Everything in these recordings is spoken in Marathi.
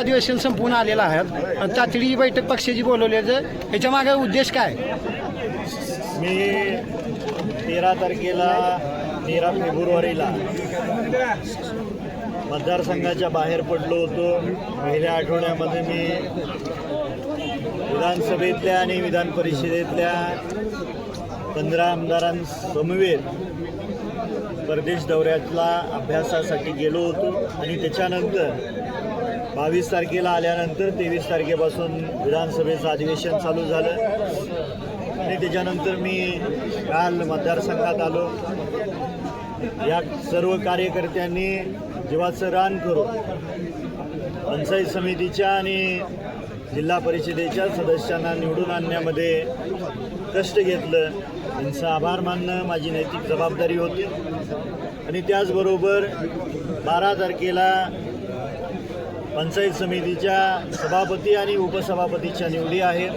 अधिवेशन संपवून आलेलं आहे आणि तातडी बैठक पक्षाची बोलवल्याचं ह्याच्या मागे उद्देश काय? मी 13 तारखेला 13 फेब्रुवारीला मतदारसंघाच्या बाहेर पडलो होतो. पहिल्या आठवड्यामध्ये मी विधानसभेतल्या आणि विधान परिषदेतल्या 15 आमदारांसमवेत परदेश दौऱ्यातला अभ्यासासाठी गेलो होतो आणि त्याच्यानंतर 22 तारखेला आल्यानंतर 23 तारखेपासून विधानसभेचं अधिवेशन चालू झालं आणि त्याच्यानंतर मी काल मतदारसंघात आलो. या सर्व कार्यकर्त्यांनी जीवाचं रान करून पंचायत समितीच्या आणि जिल्हा परिषदेच्या सदस्यांना निवडून आणण्यामध्ये कष्ट घेतलं. त्यांचा आभार मानणं माझी नैतिक जबाबदारी होती आणि त्याचबरोबर 12 तारखेला पंचायत समितीच्या सभापती आणि उपसभापतीच्या निवडी आहेत.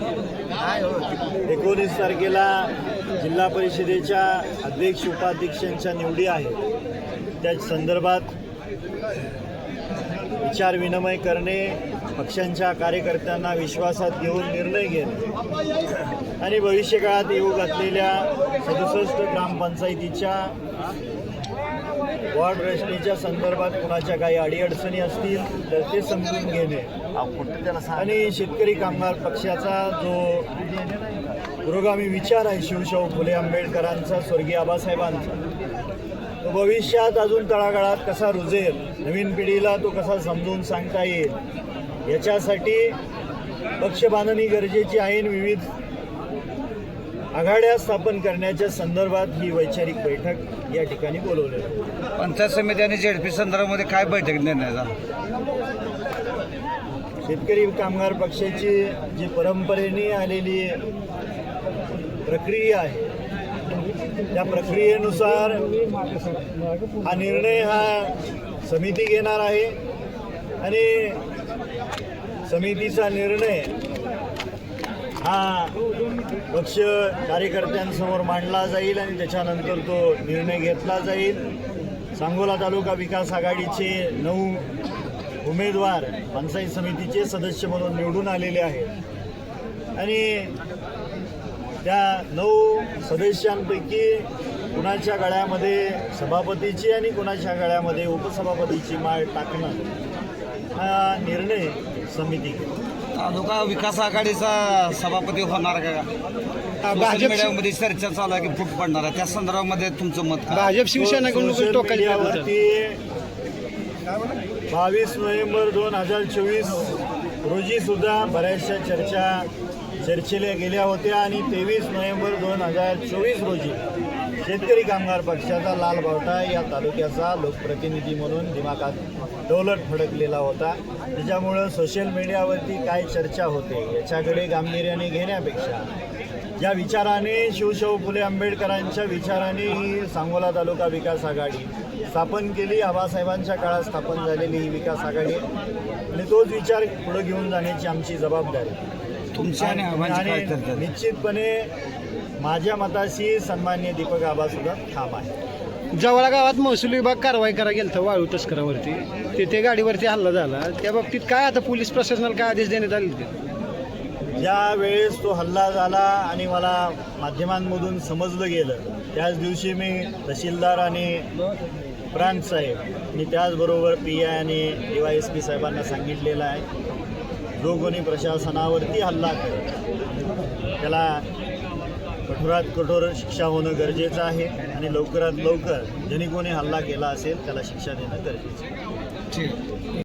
19 तारखेला जिल्हा परिषदेच्या अध्यक्ष उपाध्यक्षांच्या निवडी आहेत. त्या संदर्भात विचार विनिमय करणे, पक्षांच्या कार्यकर्त्यांना विश्वासात घेऊन निर्णय घेणे आणि भविष्यकाळात येऊ घातलेल्या 67 ग्रामपंचायतीच्या वॉर्ड रचनेच्या संदर्भात कुणाच्या काही अडीअडचणी असतील तर ते समजून घेणे आणि शेतकरी कामगार पक्षाचा जो पुरोगामी विचार आहे शिवशाहू फुले आंबेडकरांचा, स्वर्गीय आबासाहेबांचा, तो भविष्यात अजून तळागाळात कसा रुजेल, नवीन पिढीला तो कसा समजून सांगता येईल, याच्यासाठी पक्ष बांधणी गरजेची आहे. विविध आघाड्या स्थापन करण्याच्या संदर्भात ही वैचारिक बैठक या ठिकाणी बोलवली. पंचायत समिती आणि जेडपी संदर्भामध्ये काय बैठक निर्णय झाला? शेतकरी कामगार पक्षाची जी परंपरेने आलेली प्रक्रिया आहे त्या प्रक्रियेनुसार हा निर्णय समिती घेणार आहे आणि समितीचा निर्णय हा पक्ष कार्यकर्त्यांसमोर मांडला जाईल आणि त्याच्यानंतर तो निर्णय घेतला जाईल. सांगोला तालुका विकास आघाडीचे 9 उमेदवार पंचायत समितीचे सदस्य म्हणून निवडून आलेले आहेत आणि त्या 9 सदस्यांपैकी कुणाच्या गळ्यामध्ये सभापतीची आणि कुणाच्या गळ्यामध्ये उपसभापतीची माळ टाकणं हा निर्णय समिती घेईल. तालुका विकास आघाडीचा सभापती होणार का? सोशल मीडियामध्ये चर्चा चालू आहे की फूट पडणार आहे, त्या संदर्भामध्ये तुमचं मत काय? भाजप शिवसेना सोशल मीडियावरती 22 नोव्हेंबर 2024 रोजी सुद्धा बऱ्याचशा चर्चेला गेल्या होत्या आणि 23 नोव्हेंबर 2024 रोजी शेतकरी कामगार पक्षाचा लाल बावटा या तालुक्याचा लोकप्रतिनिधी म्हणून दिमागात डोलत फडकलेला होता. त्याच्यामुळं सोशल मीडियावरती काय चर्चा होते याच्याकडे गांभीर्याने घेण्यापेक्षा ज्या विचाराने शिवशाहू फुले आंबेडकरांच्या विचाराने ही सांगोला तालुका विकास आघाडी स्थापन केली, आबासाहेबांच्या काळात स्थापन झालेली ही विकास आघाडी आणि तोच विचार पुढे घेऊन जाण्याची आमची जबाबदारी तुमच्या आणि निश्चितपणे माझ्या मताशी सन्माननीय दीपक आबा सुद्धा ठाम आहे. जवळा गावात महसूल विभाग कारवाई करा गेलं वाळू तस्करावरती, तिथे गाडीवरती हल्ला झाला. त्या बाबतीत काय आता पोलीस प्रशासनाला काय आदेश देण्यात आले? ज्या वेळेस तो हल्ला झाला आणि मला माध्यमांमधून समजलं गेलं त्याच दिवशी मी तहसीलदार आणि प्रांत साहेब आणि त्याचबरोबर PI आणि DYSP साहेबांना सांगितलेलं आहे, जो कोणी प्रशासनावरती हल्ला करेल त्याला कठोरात कठोर शिक्षा होणं गरजेचं आहे आणि लवकरात लवकर ज्यांनी कोणी हल्ला केला असेल त्याला शिक्षा देणं गरजेचं आहे.